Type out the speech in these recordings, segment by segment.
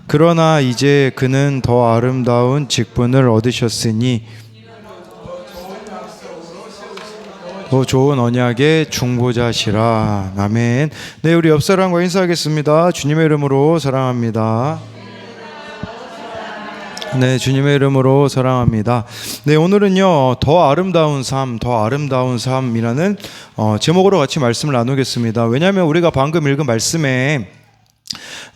그러나 이제 그는 더 아름다운 직분을 얻으셨으니 더 좋은 언약의 중보자시라. 아멘. 네, 우리 옆 사람과 인사하겠습니다. 주님의 이름으로 사랑합니다. 네, 주님의 이름으로 사랑합니다. 네, 오늘은요, 더 아름다운 삶, 더 아름다운 삶이라는 제목으로 같이 말씀을 나누겠습니다. 왜냐하면 우리가 방금 읽은 말씀에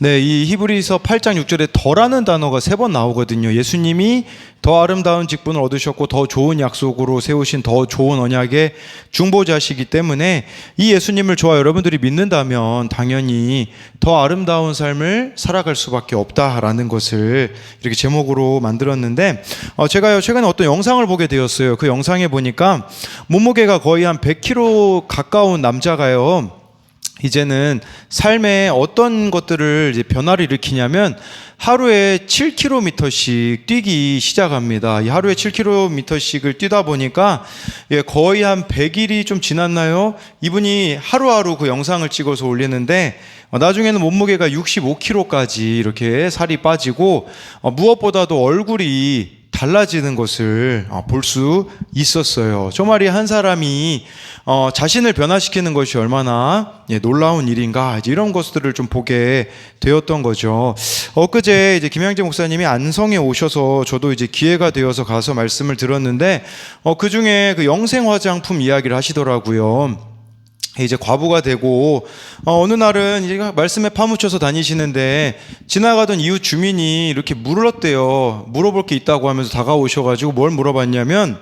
이 히브리서 8장 6절에 더라는 단어가 3번 나오거든요. 예수님이 더 아름다운 직분을 얻으셨고 더 좋은 약속으로 세우신 더 좋은 언약의 중보자시기 때문에 이 예수님을 저와 여러분들이 믿는다면 당연히 더 아름다운 삶을 살아갈 수밖에 없다라는 것을 이렇게 제목으로 만들었는데, 제가요 최근에 어떤 영상을 보게 되었어요. 그 영상에 보니까 몸무게가 거의 한 100kg 가까운 남자가요, 이제는 삶에 어떤 것들을 이제 변화를 일으키냐면 하루에 7km씩 뛰기 시작합니다. 이 하루에 7km씩을 뛰다 보니까 거의 한 100일이 좀 지났나요? 이분이 하루하루 그 영상을 찍어서 올리는데 나중에는 몸무게가 65kg까지 이렇게 살이 빠지고 무엇보다도 얼굴이 달라지는 것을 볼 수 있었어요. 저 말이 한 사람이 자신을 변화시키는 것이 얼마나 놀라운 일인가, 이런 것들을 좀 보게 되었던 거죠. 엊그제 이제 김양재 목사님이 안성에 오셔서 저도 이제 기회가 되어서 가서 말씀을 들었는데 그 중에 그 영생 화장품 이야기를 하시더라고요. 이제 과부가 되고 어느 날은 이제 말씀에 파묻혀서 다니시는데 지나가던 이웃 주민이 이렇게 물었대요. 물어볼 게 있다고 하면서 다가오셔가지고 뭘 물어봤냐면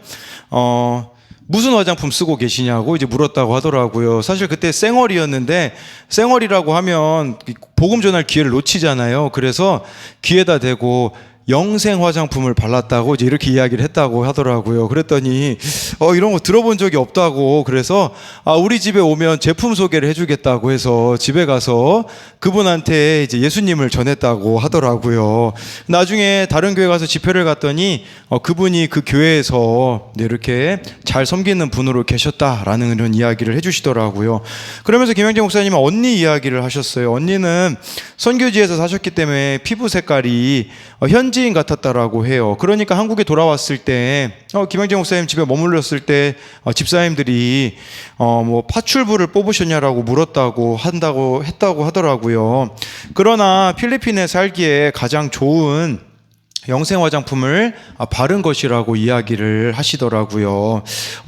무슨 화장품 쓰고 계시냐고 이제 물었다고 하더라고요. 사실 그때 쌩얼이었는데 쌩얼이라고 하면 복음 전할 기회를 놓치잖아요. 그래서 귀에다 대고 영생 화장품을 발랐다고 이제 이렇게 이야기를 했다고 하더라고요. 그랬더니 이런 거 들어본 적이 없다고, 그래서 우리 집에 오면 제품 소개를 해주겠다고 해서 집에 가서 그분한테 이제 예수님을 전했다고 하더라고요. 나중에 다른 교회 가서 집회를 갔더니 그분이 그 교회에서 이렇게 잘 섬기는 분으로 계셨다라는 이런 이야기를 해주시더라고요. 그러면서 김영재 목사님은 언니 이야기를 하셨어요. 언니는 선교지에서 사셨기 때문에 피부 색깔이 현지인 같았다라고 해요. 그러니까 한국에 돌아왔을 때 김영재 목사님 집에 머물렀을 때 집사님들이 뭐 파출부를 뽑으셨냐라고 물었다고 했다고 하더라고요. 그러나 필리핀에 살기에 가장 좋은 영생 화장품을 바른 것이라고 이야기를 하시더라고요.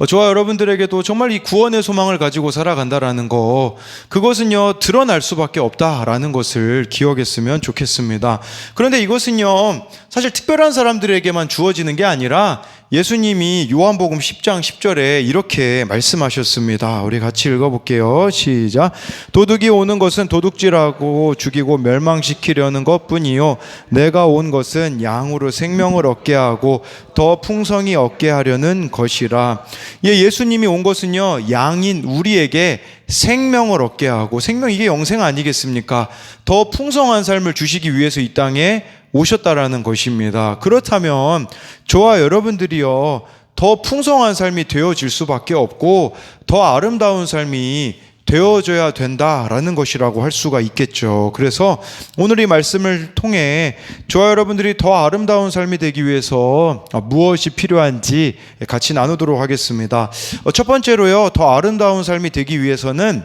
저와 여러분들에게도 정말 이 구원의 소망을 가지고 살아간다라는 거, 그것은요 드러날 수밖에 없다라는 것을 기억했으면 좋겠습니다. 그런데 이것은요 사실 특별한 사람들에게만 주어지는 게 아니라 예수님이 요한복음 10장 10절에 이렇게 말씀하셨습니다. 우리 같이 읽어볼게요. 시작. 도둑이 오는 것은 도둑질하고 죽이고 멸망시키려는 것뿐이요 내가 온 것은 양으로 생명을 얻게 하고 더 풍성히 얻게 하려는 것이라. 예수님이 온 것은요 양인 우리에게 생명을 얻게 하고, 생명, 이게 영생 아니겠습니까? 더 풍성한 삶을 주시기 위해서 이 땅에 오셨다라는 것입니다. 그렇다면 저와 여러분들이요 더 풍성한 삶이 되어질 수밖에 없고 더 아름다운 삶이 되어져야 된다라는 것이라고 할 수가 있겠죠. 그래서 오늘 이 말씀을 통해 저와 여러분들이 더 아름다운 삶이 되기 위해서 무엇이 필요한지 같이 나누도록 하겠습니다. 첫 번째로요, 더 아름다운 삶이 되기 위해서는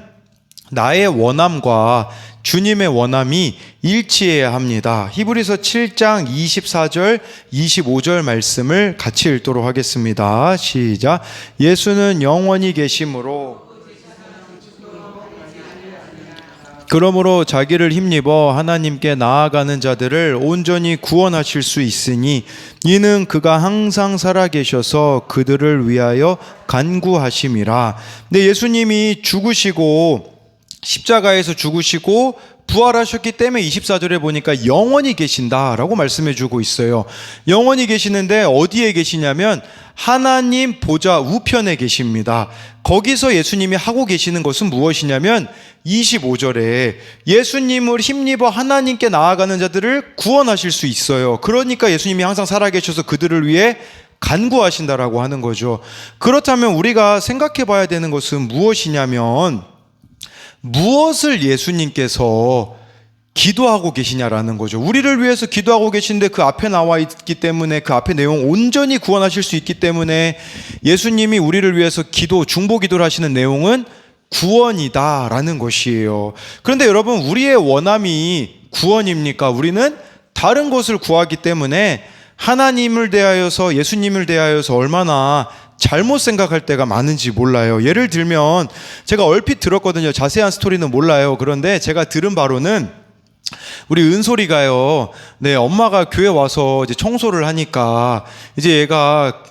나의 원함과 주님의 원함이 일치해야 합니다. 히브리서 7장 24절 25절 말씀을 같이 읽도록 하겠습니다. 시작. 예수는 영원히 계심으로 그러므로 자기를 힘입어 하나님께 나아가는 자들을 온전히 구원하실 수 있으니 이는 그가 항상 살아계셔서 그들을 위하여 간구하심이라. 네, 예수님이 죽으시고 십자가에서 죽으시고 부활하셨기 때문에 24절에 보니까 영원히 계신다라고 말씀해 주고 있어요. 영원히 계시는데 어디에 계시냐면 하나님 보좌 우편에 계십니다. 거기서 예수님이 하고 계시는 것은 무엇이냐면 25절에 예수님을 힘입어 하나님께 나아가는 자들을 구원하실 수 있어요. 그러니까 예수님이 항상 살아계셔서 그들을 위해 간구하신다라고 하는 거죠. 그렇다면 우리가 생각해 봐야 되는 것은 무엇이냐면 무엇을 예수님께서 기도하고 계시냐라는 거죠. 우리를 위해서 기도하고 계신데 그 앞에 나와 있기 때문에, 그 앞에 내용 온전히 구원하실 수 있기 때문에 예수님이 우리를 위해서 중보 기도를 하시는 내용은 구원이다라는 것이에요. 그런데 여러분, 우리의 원함이 구원입니까? 우리는 다른 것을 구하기 때문에 하나님을 대하여서, 예수님을 대하여서 얼마나 잘못 생각할 때가 많은지 몰라요. 예를 들면 제가 얼핏 들었거든요. 자세한 스토리는 몰라요. 그런데 제가 들은 바로는 우리 은솔이가요, 네, 엄마가 교회 와서 이제 청소를 하니까 이제 얘가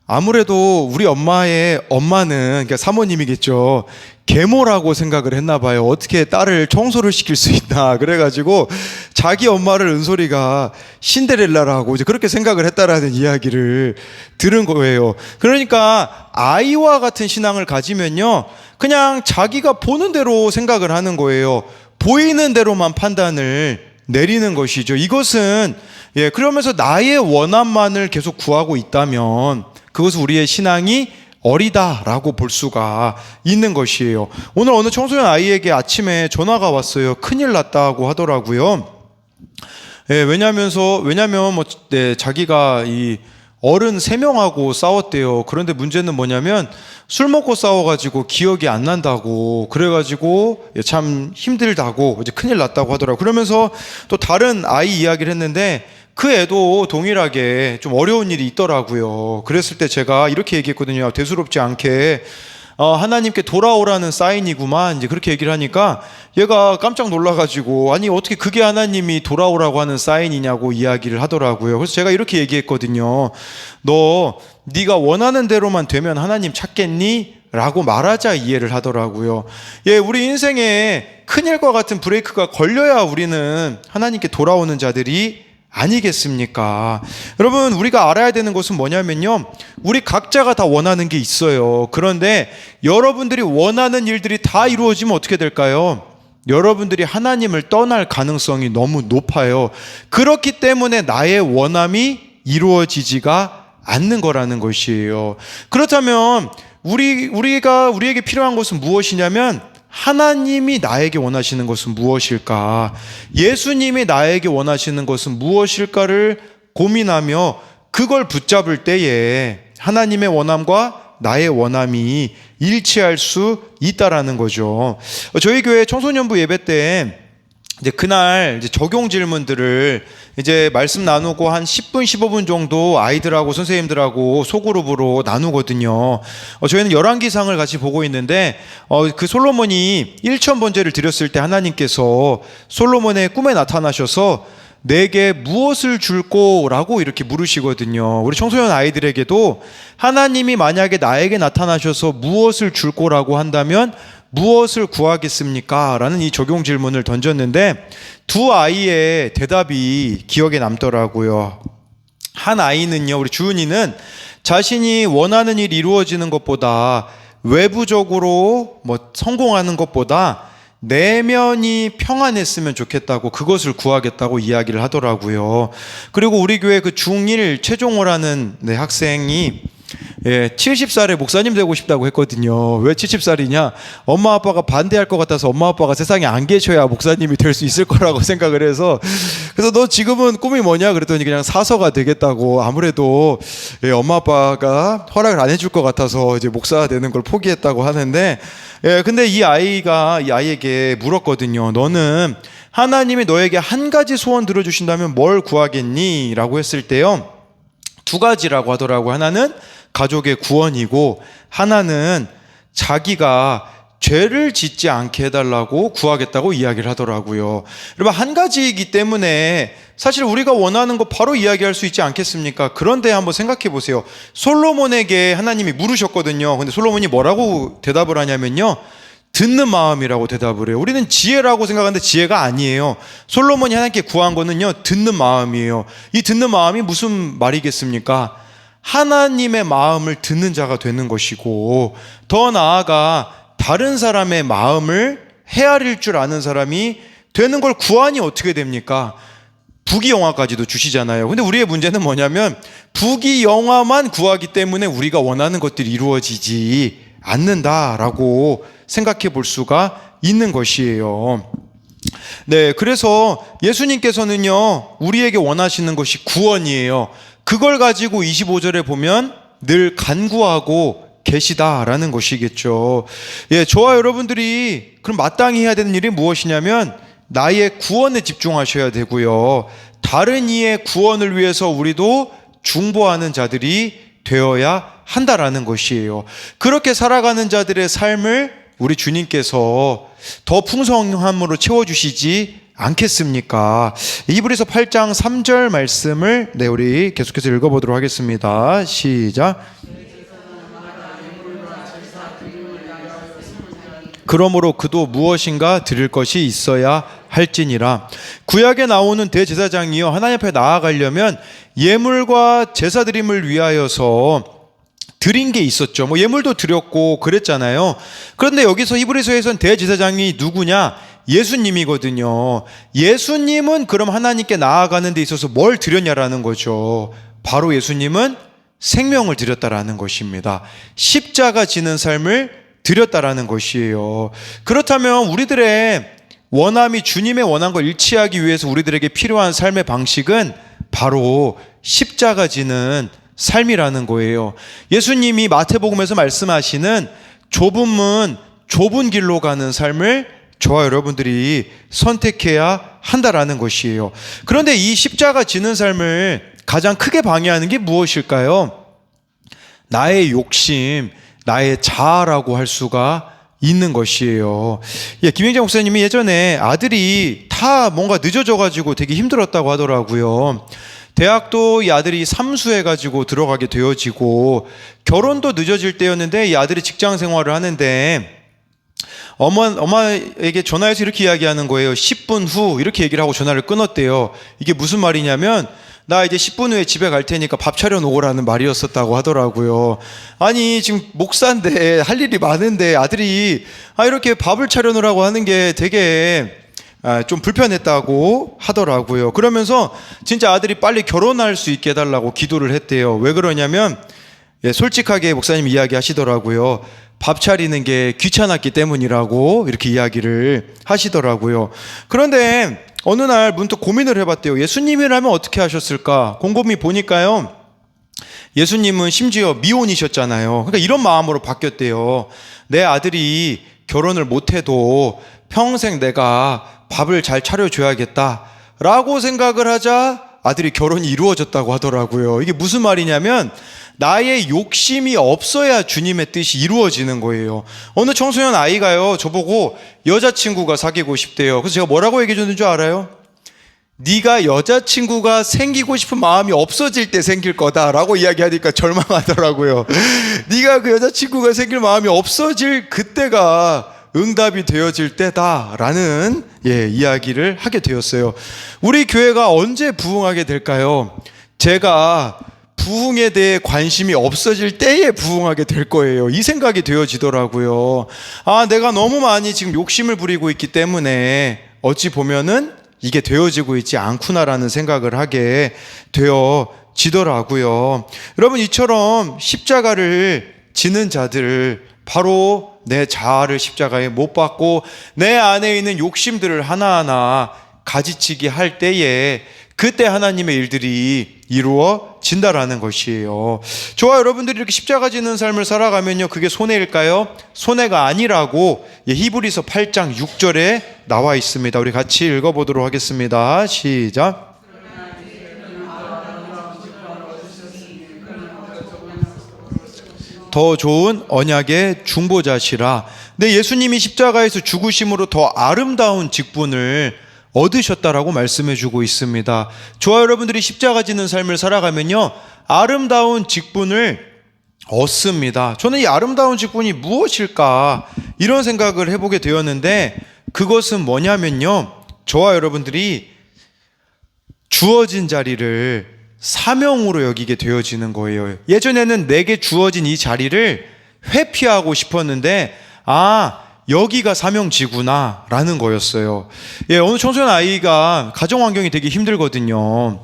아무래도 우리 엄마의 엄마는, 그러니까 사모님이겠죠, 계모라고 생각을 했나 봐요. 어떻게 딸을 청소를 시킬 수 있나. 그래가지고 자기 엄마를 은솔이가 신데렐라라고 이제 그렇게 생각을 했다라는 이야기를 들은 거예요. 그러니까 아이와 같은 신앙을 가지면요, 그냥 자기가 보는 대로 생각을 하는 거예요. 보이는 대로만 판단을 내리는 것이죠. 이것은, 그러면서 나의 원함만을 계속 구하고 있다면 그것은 우리의 신앙이 어리다라고 볼 수가 있는 것이에요. 오늘 어느 청소년 아이에게 아침에 전화가 왔어요. 큰일 났다고 하더라고요. 왜냐면 자기가 이 어른 3명하고 싸웠대요. 그런데 문제는 뭐냐면 술 먹고 싸워가지고 기억이 안 난다고, 그래가지고 참 힘들다고, 이제 큰일 났다고 하더라고요. 그러면서 또 다른 아이 이야기를 했는데 그 애도 동일하게 좀 어려운 일이 있더라고요. 그랬을 때 제가 이렇게 얘기했거든요. 대수롭지 않게, 하나님께 돌아오라는 사인이구만, 이제 그렇게 얘기를 하니까 얘가 깜짝 놀라가지고, 아니 어떻게 그게 하나님이 돌아오라고 하는 사인이냐고 이야기를 하더라고요. 그래서 제가 이렇게 얘기했거든요. 네가 원하는 대로만 되면 하나님 찾겠니? 라고 말하자 이해를 하더라고요. 우리 인생에 큰일과 같은 브레이크가 걸려야 우리는 하나님께 돌아오는 자들이 아니겠습니까? 여러분, 우리가 알아야 되는 것은 뭐냐면요, 우리 각자가 다 원하는 게 있어요. 그런데 여러분들이 원하는 일들이 다 이루어지면 어떻게 될까요? 여러분들이 하나님을 떠날 가능성이 너무 높아요. 그렇기 때문에 나의 원함이 이루어지지가 않는 거라는 것이에요. 그렇다면 우리에게 필요한 것은 무엇이냐면, 하나님이 나에게 원하시는 것은 무엇일까? 예수님이 나에게 원하시는 것은 무엇일까를 고민하며 그걸 붙잡을 때에 하나님의 원함과 나의 원함이 일치할 수 있다라는 거죠. 저희 교회 청소년부 예배 때 이제 그날 이제 적용 질문들을 이제 말씀 나누고 한 10분, 15분 정도 아이들하고 선생님들하고 소그룹으로 나누거든요. 저희는 열왕기상을 같이 보고 있는데, 그 솔로몬이 1,000번제를 드렸을 때 하나님께서 솔로몬의 꿈에 나타나셔서 내게 무엇을 줄꼬라고 이렇게 물으시거든요. 우리 청소년 아이들에게도 하나님이 만약에 나에게 나타나셔서 무엇을 줄꼬라고 한다면 무엇을 구하겠습니까? 라는 이 적용 질문을 던졌는데 두 아이의 대답이 기억에 남더라고요. 한 아이는요, 우리 주은이는 자신이 원하는 일이 이루어지는 것보다, 외부적으로 성공하는 것보다 내면이 평안했으면 좋겠다고, 그것을 구하겠다고 이야기를 하더라고요. 그리고 우리 교회 그 중1 최종호라는 학생이 70살에 목사님 되고 싶다고 했거든요. 왜 70살이냐? 엄마 아빠가 반대할 것 같아서 엄마 아빠가 세상에 안 계셔야 목사님이 될 수 있을 거라고 생각을 해서, 그래서 너 지금은 꿈이 뭐냐? 그랬더니 그냥 사서가 되겠다고, 아무래도 엄마 아빠가 허락을 안 해줄 것 같아서 이제 목사가 되는 걸 포기했다고 하는데, 근데 이 아이에게 물었거든요. 너는 하나님이 너에게 한 가지 소원 들어주신다면 뭘 구하겠니? 라고 했을 때요, 두 가지라고 하더라고요. 하나는 가족의 구원이고, 하나는 자기가 죄를 짓지 않게 해달라고 구하겠다고 이야기를 하더라고요. 여러분, 한 가지이기 때문에 사실 우리가 원하는 거 바로 이야기할 수 있지 않겠습니까? 그런데 한번 생각해 보세요. 솔로몬에게 하나님이 물으셨거든요. 근데 솔로몬이 뭐라고 대답을 하냐면요, 듣는 마음이라고 대답을 해요. 우리는 지혜라고 생각하는데 지혜가 아니에요. 솔로몬이 하나님께 구한 거는요, 듣는 마음이에요. 이 듣는 마음이 무슨 말이겠습니까? 하나님의 마음을 듣는 자가 되는 것이고, 더 나아가 다른 사람의 마음을 헤아릴 줄 아는 사람이 되는 걸 구하니 어떻게 됩니까? 부귀영화까지도 주시잖아요. 근데 우리의 문제는 뭐냐면, 부귀영화만 구하기 때문에 우리가 원하는 것들이 이루어지지 않는다라고 생각해 볼 수가 있는 것이에요. 네, 그래서 예수님께서는요, 우리에게 원하시는 것이 구원이에요. 그걸 가지고 25절에 보면 늘 간구하고 계시다라는 것이겠죠. 예, 저와 여러분들이 그럼 마땅히 해야 되는 일이 무엇이냐면 나의 구원에 집중하셔야 되고요. 다른 이의 구원을 위해서 우리도 중보하는 자들이 되어야 한다라는 것이에요. 그렇게 살아가는 자들의 삶을 우리 주님께서 더 풍성함으로 채워주시지 않겠습니까? 히브리서 8장 3절 말씀을 우리 계속해서 읽어보도록 하겠습니다. 시작. 그러므로 그도 무엇인가 드릴 것이 있어야 할지니라. 구약에 나오는 대제사장이요, 하나님 앞에 나아가려면 예물과 제사 드림을 위하여서 드린 게 있었죠. 뭐 예물도 드렸고 그랬잖아요. 그런데 여기서 히브리서에서는 대제사장이 누구냐? 예수님이거든요. 예수님은 그럼 하나님께 나아가는 데 있어서 뭘 드렸냐라는 거죠. 바로 예수님은 생명을 드렸다라는 것입니다. 십자가 지는 삶을 드렸다라는 것이에요. 그렇다면 우리들의 원함이 주님의 원함과 일치하기 위해서 우리들에게 필요한 삶의 방식은 바로 십자가 지는 삶이라는 거예요. 예수님이 마태복음에서 말씀하시는 좁은 문, 좁은 길로 가는 삶을 저와 여러분들이 선택해야 한다라는 것이에요. 그런데 이 십자가 지는 삶을 가장 크게 방해하는 게 무엇일까요? 나의 욕심, 나의 자아라고 할 수가 있는 것이에요. 예, 김영재 목사님이 예전에 아들이 다 뭔가 늦어져가지고 되게 힘들었다고 하더라고요. 대학도 이 아들이 삼수해가지고 들어가게 되어지고 결혼도 늦어질 때였는데 이 아들이 직장 생활을 하는데 엄마에게 전화해서 이렇게 이야기하는 거예요. 10분 후 이렇게 얘기를 하고 전화를 끊었대요. 이게 무슨 말이냐면 나 이제 10분 후에 집에 갈 테니까 밥 차려 놓으라는 말이었었다고 하더라고요. 아니 지금 목사인데 할 일이 많은데 아들이 이렇게 밥을 차려 놓으라고 하는 게 되게 좀 불편했다고 하더라고요. 그러면서 진짜 아들이 빨리 결혼할 수 있게 해달라고 기도를 했대요. 왜 그러냐면 솔직하게 목사님 이야기 하시더라고요. 밥 차리는 게 귀찮았기 때문이라고 이렇게 이야기를 하시더라고요. 그런데 어느 날 문득 고민을 해봤대요. 예수님이라면 어떻게 하셨을까? 곰곰이 보니까요, 예수님은 심지어 미혼이셨잖아요. 그러니까 이런 마음으로 바뀌었대요. 내 아들이 결혼을 못해도 평생 내가 밥을 잘 차려줘야겠다 라고 생각을 하자 아들이 결혼이 이루어졌다고 하더라고요. 이게 무슨 말이냐면 나의 욕심이 없어야 주님의 뜻이 이루어지는 거예요. 어느 청소년 아이가요, 저보고 여자친구가 사귀고 싶대요. 그래서 제가 뭐라고 얘기해 줬는 줄 알아요? 네가 여자친구가 생기고 싶은 마음이 없어질 때 생길 거다라고 이야기하니까 절망하더라고요. 네가 그 여자친구가 생길 마음이 없어질 그때가 응답이 되어질 때다라는 이야기를 하게 되었어요. 우리 교회가 언제 부흥하게 될까요? 제가 부흥에 대해 관심이 없어질 때에 부흥하게 될 거예요. 이 생각이 되어지더라고요. 내가 너무 많이 지금 욕심을 부리고 있기 때문에 어찌 보면은 이게 되어지고 있지 않구나라는 생각을 하게 되어지더라고요. 여러분, 이처럼 십자가를 지는 자들, 바로 내 자아를 십자가에 못 박고 내 안에 있는 욕심들을 하나하나 가지치기 할 때에 그때 하나님의 일들이 이루어진다라는 것이에요. 저와 여러분들이 이렇게 십자가 지는 삶을 살아가면요, 그게 손해일까요? 손해가 아니라고 히브리서 8장 6절에 나와 있습니다. 우리 같이 읽어보도록 하겠습니다. 시작. 더 좋은 언약의 중보자시라. 네, 예수님이 십자가에서 죽으심으로 더 아름다운 직분을 얻으셨다라고 말씀해주고 있습니다. 저와 여러분들이 십자가 지는 삶을 살아가면요, 아름다운 직분을 얻습니다. 저는 이 아름다운 직분이 무엇일까 이런 생각을 해보게 되었는데, 그것은 뭐냐면요, 저와 여러분들이 주어진 자리를 사명으로 여기게 되어지는 거예요. 예전에는 내게 주어진 이 자리를 회피하고 싶었는데 여기가 사명지구나 라는 거였어요. 어느 청소년 아이가 가정 환경이 되게 힘들거든요.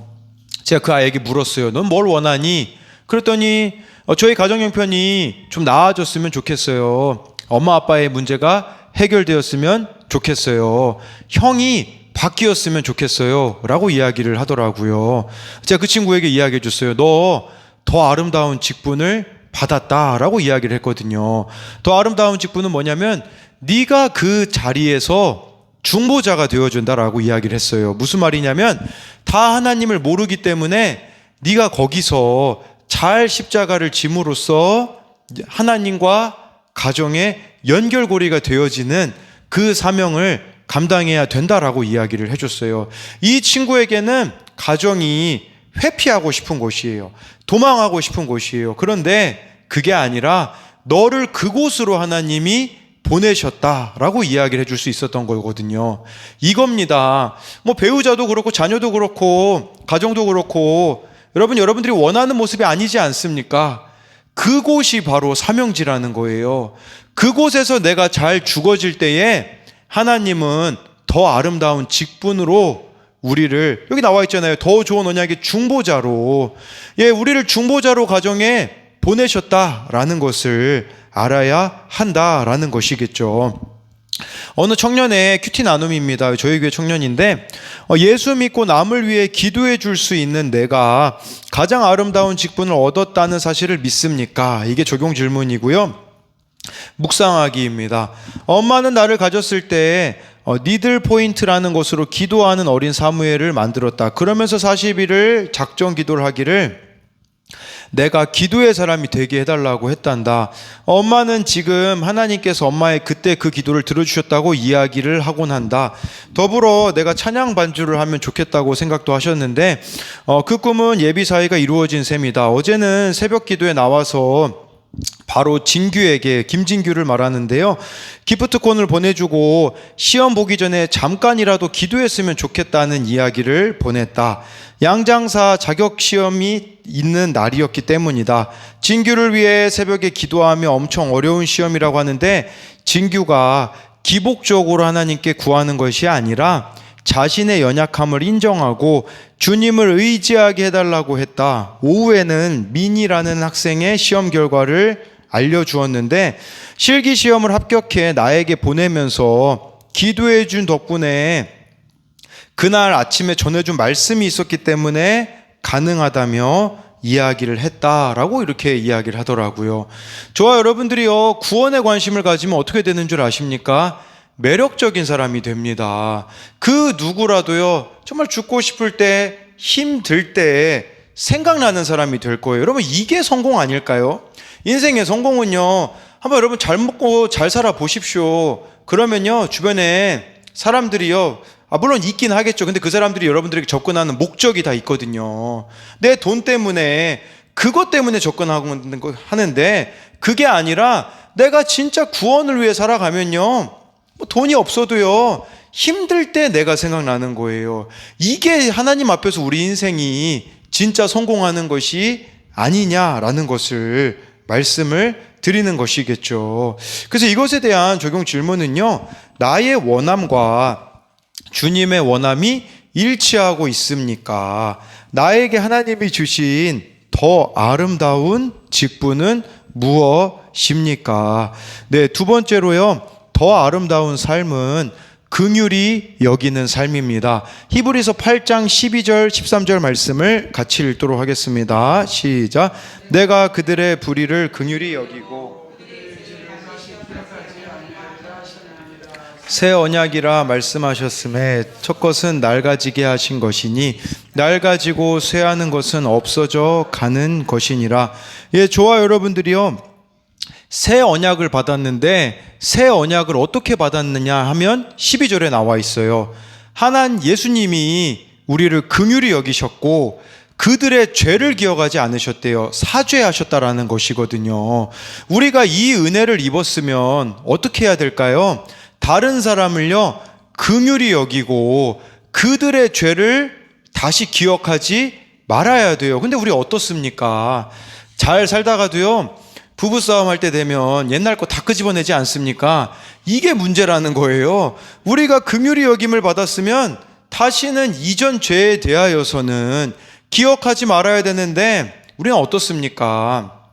제가 그 아이에게 물었어요. 넌 뭘 원하니? 그랬더니 저희 가정 형편이 좀 나아졌으면 좋겠어요. 엄마 아빠의 문제가 해결되었으면 좋겠어요. 형이 바뀌었으면 좋겠어요. 라고 이야기를 하더라고요. 제가 그 친구에게 이야기해 줬어요. 너 더 아름다운 직분을 받았다 라고 이야기를 했거든요. 더 아름다운 직분은 뭐냐면 네가 그 자리에서 중보자가 되어준다라고 이야기를 했어요. 무슨 말이냐면 다 하나님을 모르기 때문에 네가 거기서 잘 십자가를 짐으로써 하나님과 가정의 연결고리가 되어지는 그 사명을 감당해야 된다라고 이야기를 해줬어요. 이 친구에게는 가정이 회피하고 싶은 곳이에요. 도망하고 싶은 곳이에요. 그런데 그게 아니라 너를 그곳으로 하나님이 보내셨다라고 이야기를 해줄 수 있었던 거거든요. 이겁니다. 뭐 배우자도 그렇고 자녀도 그렇고 가정도 그렇고 여러분들이 원하는 모습이 아니지 않습니까? 그곳이 바로 사명지라는 거예요. 그곳에서 내가 잘 죽어질 때에 하나님은 더 아름다운 직분으로 우리를, 여기 나와 있잖아요. 더 좋은 언약의 중보자로, 우리를 중보자로 가정에 보내셨다라는 것을 알아야 한다라는 것이겠죠. 어느 청년의 큐티 나눔입니다. 저희 교회 청년인데, 예수 믿고 남을 위해 기도해 줄 수 있는 내가 가장 아름다운 직분을 얻었다는 사실을 믿습니까? 이게 적용 질문이고요. 묵상하기입니다. 엄마는 나를 가졌을 때 니들 포인트라는 것으로 기도하는 어린 사무엘을 만들었다. 그러면서 40일을 작정 기도를 하기를 내가 기도의 사람이 되게 해달라고 했단다. 엄마는 지금 하나님께서 엄마의 그때 그 기도를 들어주셨다고 이야기를 하곤 한다. 더불어 내가 찬양 반주를 하면 좋겠다고 생각도 하셨는데 그 꿈은 예비 사이가 이루어진 셈이다. 어제는 새벽 기도에 나와서 바로 진규에게, 김진규를 말하는데요, 기프트콘을 보내주고 시험 보기 전에 잠깐이라도 기도했으면 좋겠다는 이야기를 보냈다. 양장사 자격시험이 있는 날이었기 때문이다. 진규를 위해 새벽에 기도하며 엄청 어려운 시험이라고 하는데 진규가 기복적으로 하나님께 구하는 것이 아니라 자신의 연약함을 인정하고 주님을 의지하게 해달라고 했다. 오후에는 민이라는 학생의 시험 결과를 알려주었는데 실기시험을 합격해 나에게 보내면서 기도해 준 덕분에 그날 아침에 전해준 말씀이 있었기 때문에 가능하다며 이야기를 했다라고 이렇게 이야기를 하더라고요. 저와 여러분들이요, 구원에 관심을 가지면 어떻게 되는 줄 아십니까? 매력적인 사람이 됩니다. 그 누구라도요, 정말 죽고 싶을 때, 힘들 때 생각나는 사람이 될 거예요. 여러분, 이게 성공 아닐까요? 인생의 성공은요, 한번 여러분 잘 먹고 잘 살아 보십시오. 그러면요, 주변에 사람들이요, 물론 있긴 하겠죠. 근데 그 사람들이 여러분들에게 접근하는 목적이 다 있거든요. 내 돈 때문에, 그것 때문에 접근하는데, 그게 아니라 내가 진짜 구원을 위해 살아가면요, 돈이 없어도요, 힘들 때 내가 생각나는 거예요. 이게 하나님 앞에서 우리 인생이 진짜 성공하는 것이 아니냐라는 것을 말씀을 드리는 것이겠죠. 그래서 이것에 대한 적용 질문은요, 나의 원함과 주님의 원함이 일치하고 있습니까? 나에게 하나님이 주신 더 아름다운 직분은 무엇입니까? 네, 두 번째로요, 더 아름다운 삶은 긍휼히 여기는 삶입니다. 히브리서 8장 12절 13절 말씀을 같이 읽도록 하겠습니다. 시작. 내가 그들의 불의를 긍휼히 여기고 새 언약이라 말씀하셨음에 첫 것은 낡아지게 하신 것이니 낡아지고 쇠하는 것은 없어져 가는 것이니라. 저와 여러분들이요, 새 언약을 받았는데 새 언약을 어떻게 받았느냐 하면 12절에 나와 있어요. 예수님이 우리를 긍휼히 여기셨고 그들의 죄를 기억하지 않으셨대요. 사죄하셨다라는 것이거든요. 우리가 이 은혜를 입었으면 어떻게 해야 될까요? 다른 사람을요, 긍휼히 여기고 그들의 죄를 다시 기억하지 말아야 돼요. 근데 우리 어떻습니까? 잘 살다가도요, 부부싸움 할 때 되면 옛날 거 다 끄집어내지 않습니까? 이게 문제라는 거예요. 우리가 긍휼히 여김을 받았으면 다시는 이전 죄에 대하여서는 기억하지 말아야 되는데 우리는 어떻습니까?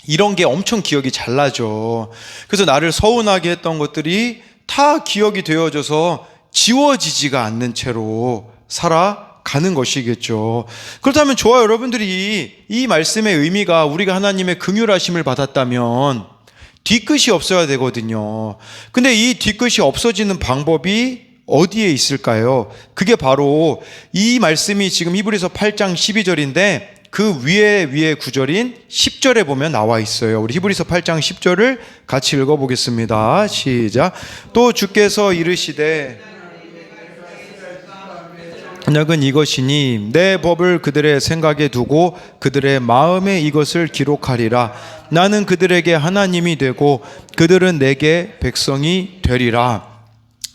이런 게 엄청 기억이 잘 나죠. 그래서 나를 서운하게 했던 것들이 다 기억이 되어져서 지워지지가 않는 채로 살아가는 것이겠죠. 그렇다면 저와 여러분들이 이 말씀의 의미가 우리가 하나님의 긍휼하심을 받았다면 뒤끝이 없어야 되거든요. 근데 이 뒤끝이 없어지는 방법이 어디에 있을까요? 그게 바로 이 말씀이 지금 히브리서 8장 12절인데 그 위에 구절인 10절에 보면 나와 있어요. 우리 히브리서 8장 10절을 같이 읽어보겠습니다. 시작. 또 주께서 이르시되 언약은 이것이니 내 법을 그들의 생각에 두고 그들의 마음에 이것을 기록하리라. 나는 그들에게 하나님이 되고 그들은 내게 백성이 되리라.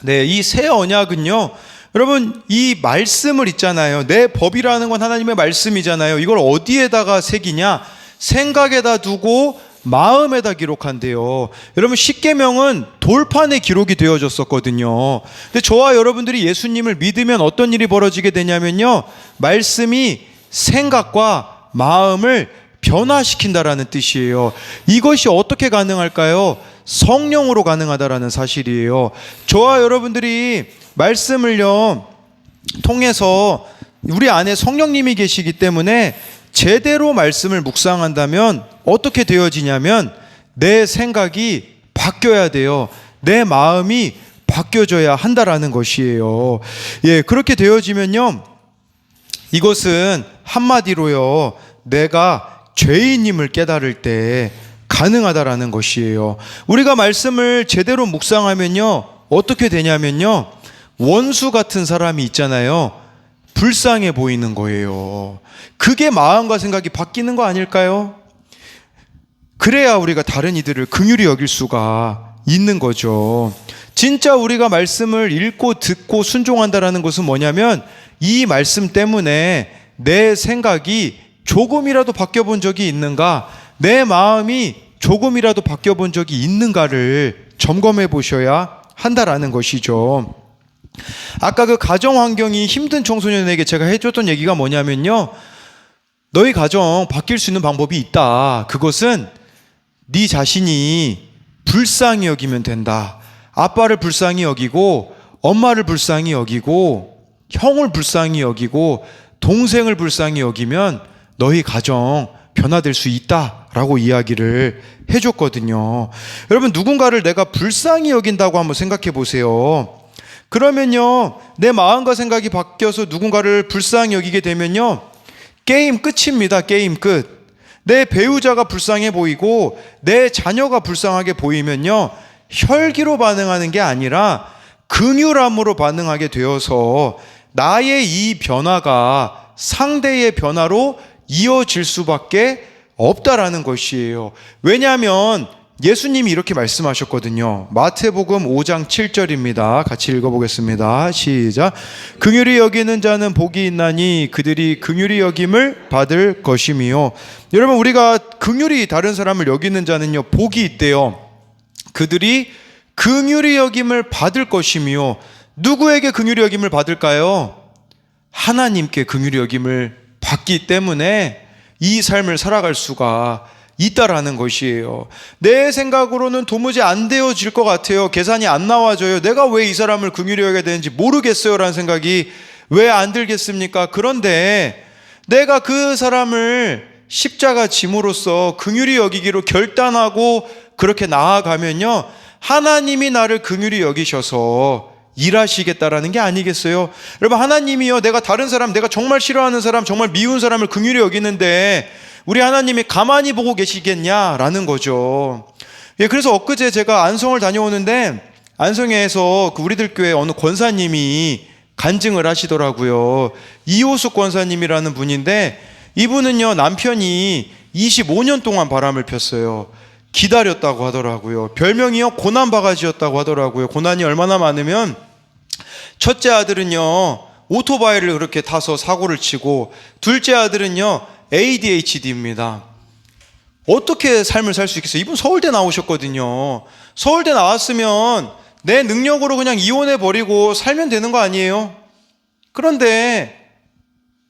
네, 이 새 언약은요, 여러분 이 말씀을 있잖아요. 내 법이라는 건 하나님의 말씀이잖아요. 이걸 어디에다가 새기냐? 생각에다 두고 마음에다 기록한대요. 여러분 십계명은 돌판에 기록이 되어졌었거든요. 근데 저와 여러분들이 예수님을 믿으면 어떤 일이 벌어지게 되냐면요, 말씀이 생각과 마음을 변화시킨다라는 뜻이에요. 이것이 어떻게 가능할까요? 성령으로 가능하다라는 사실이에요. 저와 여러분들이 말씀을요 통해서 우리 안에 성령님이 계시기 때문에 제대로 말씀을 묵상한다면 어떻게 되어지냐면 내 생각이 바뀌어야 돼요. 내 마음이 바뀌어져야 한다라는 것이에요. 예, 그렇게 되어지면요, 이것은 한마디로요, 내가 죄인임을 깨달을 때 가능하다라는 것이에요. 우리가 말씀을 제대로 묵상하면요, 어떻게 되냐면요, 원수 같은 사람이 있잖아요. 불쌍해 보이는 거예요. 그게 마음과 생각이 바뀌는 거 아닐까요? 그래야 우리가 다른 이들을 긍휼히 여길 수가 있는 거죠. 진짜 우리가 말씀을 읽고 듣고 순종한다라는 것은 뭐냐면 이 말씀 때문에 내 생각이 조금이라도 바뀌어 본 적이 있는가, 내 마음이 조금이라도 바뀌어 본 적이 있는가를 점검해 보셔야 한다라는 것이죠. 아까 그 가정 환경이 힘든 청소년에게 제가 해줬던 얘기가 뭐냐면요, 너희 가정 바뀔 수 있는 방법이 있다. 그것은 네 자신이 불쌍히 여기면 된다. 아빠를 불쌍히 여기고 엄마를 불쌍히 여기고 형을 불쌍히 여기고 동생을 불쌍히 여기면 너희 가정 변화될 수 있다라고 이야기를 해줬거든요. 여러분, 누군가를 내가 불쌍히 여긴다고 한번 생각해 보세요. 그러면요, 내 마음과 생각이 바뀌어서 누군가를 불쌍히 여기게 되면요, 게임 끝입니다. 게임 끝. 내 배우자가 불쌍해 보이고 내 자녀가 불쌍하게 보이면요, 혈기로 반응하는 게 아니라 긍휼함으로 반응하게 되어서 나의 이 변화가 상대의 변화로 이어질 수밖에 없다라는 것이에요. 왜냐하면 예수님이 이렇게 말씀하셨거든요. 마태복음 5장 7절입니다. 같이 읽어보겠습니다. 시작. 긍휼히 여기는 자는 복이 있나니 그들이 긍휼히 여김을 받을 것이미요. 여러분, 우리가 긍휼히 다른 사람을 여기는 자는요, 복이 있대요. 그들이 긍휼히 여김을 받을 것이미요. 누구에게 긍휼히 여김을 받을까요? 하나님께 긍휼히 여김을 받기 때문에 이 삶을 살아갈 수가 있다라는 것이에요. 내 생각으로는 도무지 안 되어질 것 같아요. 계산이 안 나와져요. 내가 왜 이 사람을 긍휼히 여겨야 되는지 모르겠어요 라는 생각이 왜 안 들겠습니까? 그런데 내가 그 사람을 십자가 짐으로써 긍휼히 여기기로 결단하고 그렇게 나아가면요, 하나님이 나를 긍휼히 여기셔서 일하시겠다라는 게 아니겠어요? 여러분, 하나님이요, 내가 다른 사람, 내가 정말 싫어하는 사람, 정말 미운 사람을 긍휼히 여기는데 우리 하나님이 가만히 보고 계시겠냐라는 거죠. 예, 그래서 엊그제 제가 안성을 다녀오는데 안성에서 그 우리들 교회 어느 권사님이 간증을 하시더라고요. 이호숙 권사님이라는 분인데, 이분은요, 남편이 25년 동안 바람을 폈어요. 기다렸다고 하더라고요. 별명이요, 고난바가지였다고 하더라고요. 고난이 얼마나 많으면 첫째 아들은요, 오토바이를 그렇게 타서 사고를 치고, 둘째 아들은요, ADHD입니다. 어떻게 삶을 살 수 있겠어요? 이분 서울대 나오셨거든요. 서울대 나왔으면 내 능력으로 그냥 이혼해버리고 살면 되는 거 아니에요? 그런데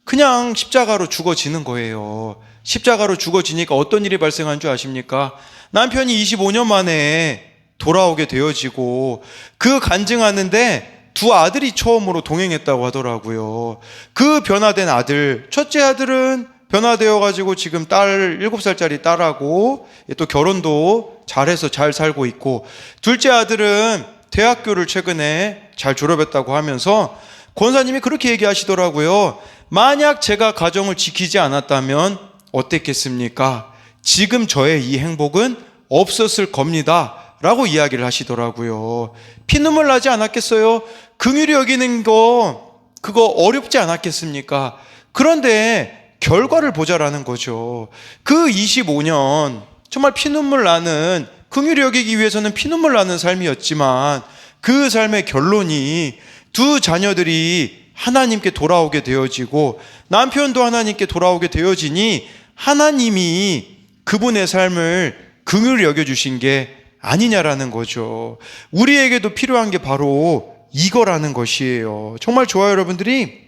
그냥 십자가로 죽어지는 거예요. 십자가로 죽어지니까 어떤 일이 발생한 줄 아십니까? 남편이 25년 만에 돌아오게 되어지고 그 간증하는데 두 아들이 처음으로 동행했다고 하더라고요. 그 변화된 아들, 첫째 아들은 변화되어 가지고 지금 딸 7살짜리 딸하고 또 결혼도 잘해서 잘 살고 있고, 둘째 아들은 대학교를 최근에 잘 졸업했다고 하면서 권사님이 그렇게 얘기하시더라고요. 만약 제가 가정을 지키지 않았다면 어땠겠습니까? 지금 저의 이 행복은 없었을 겁니다 라고 이야기를 하시더라고요. 피눈물 나지 않았겠어요? 긍휼히 여기는 거 그거 어렵지 않았겠습니까? 그런데 결과를 보자라는 거죠. 그 25년 정말 피눈물 나는, 긍휼히 여기기 위해서는 피눈물 나는 삶이었지만 그 삶의 결론이 두 자녀들이 하나님께 돌아오게 되어지고 남편도 하나님께 돌아오게 되어지니 하나님이 그분의 삶을 긍휼히 여겨주신 게 아니냐라는 거죠. 우리에게도 필요한 게 바로 이거라는 것이에요. 정말 좋아요, 여러분들이.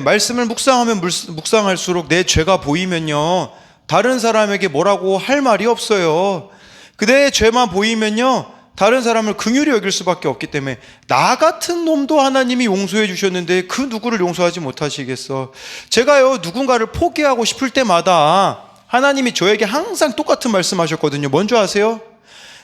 말씀을 묵상하면 묵상할수록 내 죄가 보이면요, 다른 사람에게 뭐라고 할 말이 없어요. 내 죄만 보이면요, 다른 사람을 긍휼히 여길 수밖에 없기 때문에, 나 같은 놈도 하나님이 용서해 주셨는데 그 누구를 용서하지 못하시겠어. 제가요, 누군가를 포기하고 싶을 때마다 하나님이 저에게 항상 똑같은 말씀하셨거든요. 뭔지 아세요?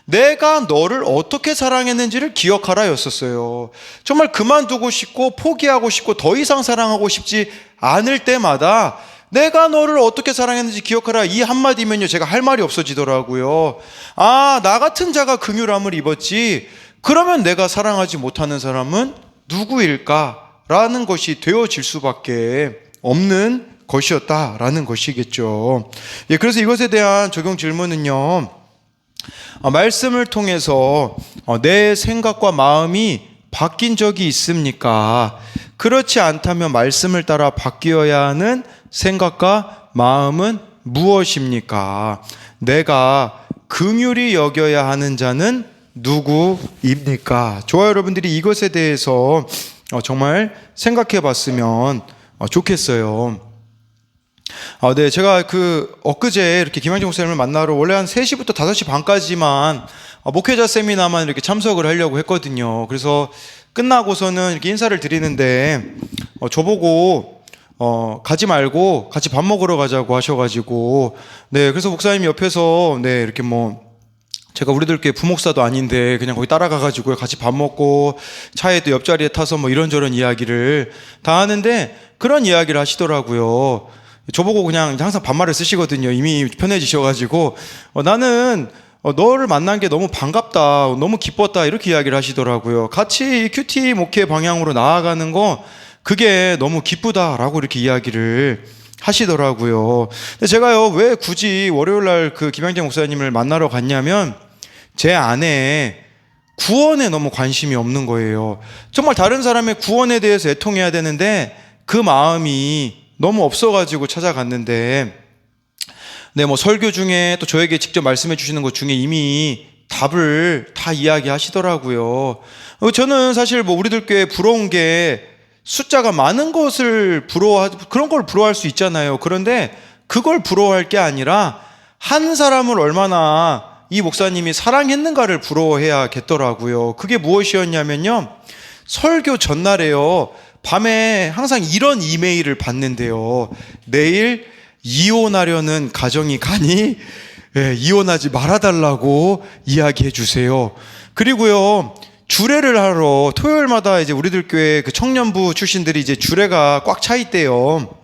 내가 너를 어떻게 사랑했는지를 기억하라 였었어요. 정말 그만두고 싶고 포기하고 싶고 더 이상 사랑하고 싶지 않을 때마다 내가 너를 어떻게 사랑했는지 기억하라, 이 한마디면요, 제가 할 말이 없어지더라고요. 아, 나 같은 자가 긍휼함을 입었지, 그러면 내가 사랑하지 못하는 사람은 누구일까라는 것이 되어질 수밖에 없는 것이었다라는 것이겠죠. 그래서 이것에 대한 적용 질문은요, 말씀을 통해서 내 생각과 마음이 바뀐 적이 있습니까? 그렇지 않다면 말씀을 따라 바뀌어야 하는 생각과 마음은 무엇입니까? 내가 긍휼히 여겨야 하는 자는 누구입니까? 좋아요, 여러분들이 이것에 대해서 정말 생각해 봤으면 좋겠어요. 네, 제가 엊그제 이렇게 김양정 목사님을 만나러 원래 한 3시부터 5시 반까지만 목회자 세미나만 이렇게 참석을 하려고 했거든요. 그래서 끝나고서는 이렇게 인사를 드리는데 저보고 가지 말고 같이 밥 먹으러 가자고 하셔가지고, 그래서 목사님 옆에서 이렇게 제가 우리들 께 부목사도 아닌데 그냥 거기 따라가가지고 같이 밥 먹고 차에 또 옆자리에 타서 이런저런 이야기를 다 하는데, 그런 이야기를 하시더라고요. 저보고 그냥 항상 반말을 쓰시거든요. 이미 편해지셔가지고 나는 너를 만난 게 너무 반갑다, 너무 기뻤다, 이렇게 이야기를 하시더라고요. 같이 큐티 목회 방향으로 나아가는 거 그게 너무 기쁘다라고 이렇게 이야기를 하시더라고요. 근데 제가요, 왜 굳이 월요일날 김양재 목사님을 만나러 갔냐면 제 아내의 구원에 너무 관심이 없는 거예요. 정말 다른 사람의 구원에 대해서 애통해야 되는데 그 마음이 너무 없어가지고 찾아갔는데, 설교 중에 또 저에게 직접 말씀해 주시는 것 중에 이미 답을 다 이야기하시더라고요. 저는 사실 우리들 교회 부러운 게 숫자가 많은 것을 그런 걸 부러워할 수 있잖아요. 그런데 그걸 부러워할 게 아니라 한 사람을 얼마나 이 목사님이 사랑했는가를 부러워해야겠더라고요. 그게 무엇이었냐면요, 설교 전날에요, 밤에 항상 이런 이메일을 받는데요. 내일 이혼하려는 가정이 가니 이혼하지 말아달라고 이야기해 주세요. 그리고요, 주례를 하러 토요일마다 이제 우리들 교회 청년부 출신들이 이제 주례가 꽉 차 있대요.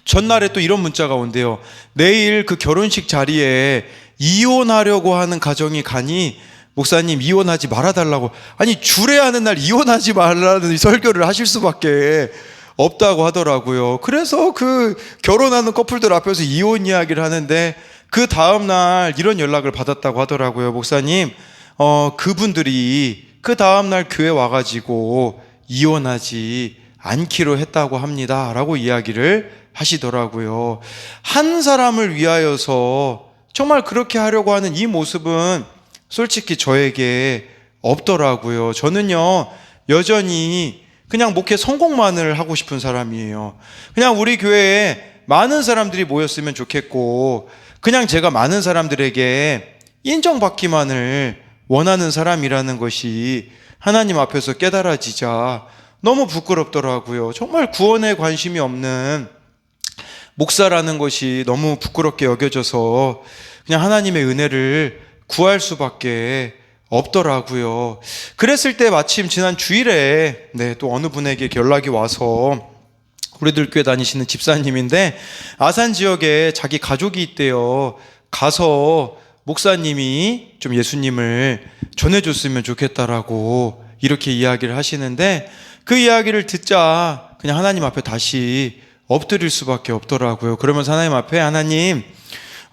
전날에 또 이런 문자가 온대요. 내일 결혼식 자리에 이혼하려고 하는 가정이 가니 목사님 이혼하지 말아달라고. 아니, 주례하는 날 이혼하지 말라는 설교를 하실 수밖에 없다고 하더라고요. 그래서 결혼하는 커플들 앞에서 이혼 이야기를 하는데 그 다음날 이런 연락을 받았다고 하더라고요. 목사님, 그분들이 그 다음날 교회 와가지고 이혼하지 않기로 했다고 합니다 라고 이야기를 하시더라고요. 한 사람을 위하여서 정말 그렇게 하려고 하는 이 모습은 솔직히 저에게 없더라고요. 저는요, 여전히 그냥 목회 성공만을 하고 싶은 사람이에요. 그냥 우리 교회에 많은 사람들이 모였으면 좋겠고, 그냥 제가 많은 사람들에게 인정받기만을 원하는 사람이라는 것이 하나님 앞에서 깨달아지자 너무 부끄럽더라고요. 정말 구원에 관심이 없는 목사라는 것이 너무 부끄럽게 여겨져서 그냥 하나님의 은혜를 구할 수밖에 없더라고요. 그랬을 때 마침 지난 주일에 또 어느 분에게 연락이 와서, 우리들 교회 다니시는 집사님인데 아산 지역에 자기 가족이 있대요. 가서 목사님이 좀 예수님을 전해줬으면 좋겠다라고 이렇게 이야기를 하시는데, 그 이야기를 듣자 그냥 하나님 앞에 다시 엎드릴 수밖에 없더라고요. 그러면서 하나님 앞에, 하나님,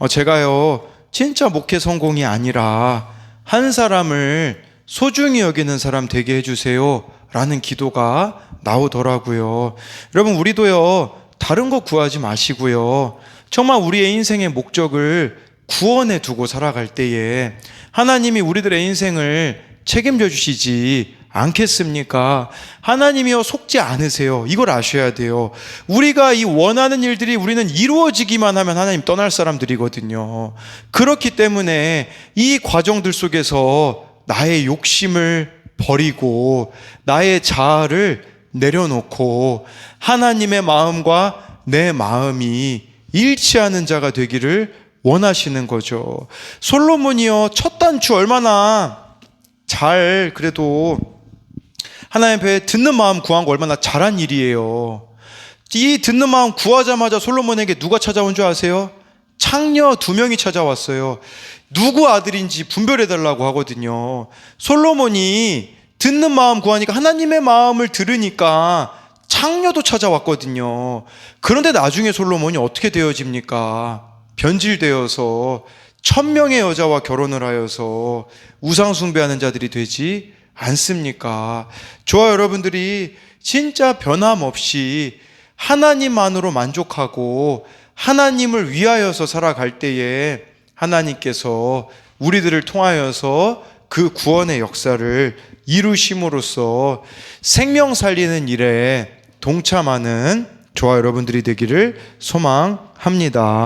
제가요 진짜 목회 성공이 아니라 한 사람을 소중히 여기는 사람 되게 해주세요 라는 기도가 나오더라고요. 여러분, 우리도요 다른 거 구하지 마시고요, 정말 우리의 인생의 목적을 구원에 두고 살아갈 때에 하나님이 우리들의 인생을 책임져 주시지 않겠습니까? 하나님이요 속지 않으세요. 이걸 아셔야 돼요. 우리가 이 원하는 일들이 우리는 이루어지기만 하면 하나님 떠날 사람들이거든요. 그렇기 때문에 이 과정들 속에서 나의 욕심을 버리고 나의 자아를 내려놓고 하나님의 마음과 내 마음이 일치하는 자가 되기를 원하시는 거죠. 솔로몬이요 첫 단추 얼마나 잘, 그래도 하나님 앞에 듣는 마음 구한 거 얼마나 잘한 일이에요. 이 듣는 마음 구하자마자 솔로몬에게 누가 찾아온 줄 아세요? 창녀 2명이 찾아왔어요. 누구 아들인지 분별해달라고 하거든요. 솔로몬이 듣는 마음 구하니까, 하나님의 마음을 들으니까 창녀도 찾아왔거든요. 그런데 나중에 솔로몬이 어떻게 되어집니까? 변질되어서 1000명의 여자와 결혼을 하여서 우상 숭배하는 자들이 되지 않습니까? 저와 여러분들이 진짜 변함없이 하나님만으로 만족하고 하나님을 위하여서 살아갈 때에 하나님께서 우리들을 통하여서 그 구원의 역사를 이루심으로써 생명 살리는 일에 동참하는 저와 여러분들이 되기를 소망합니다.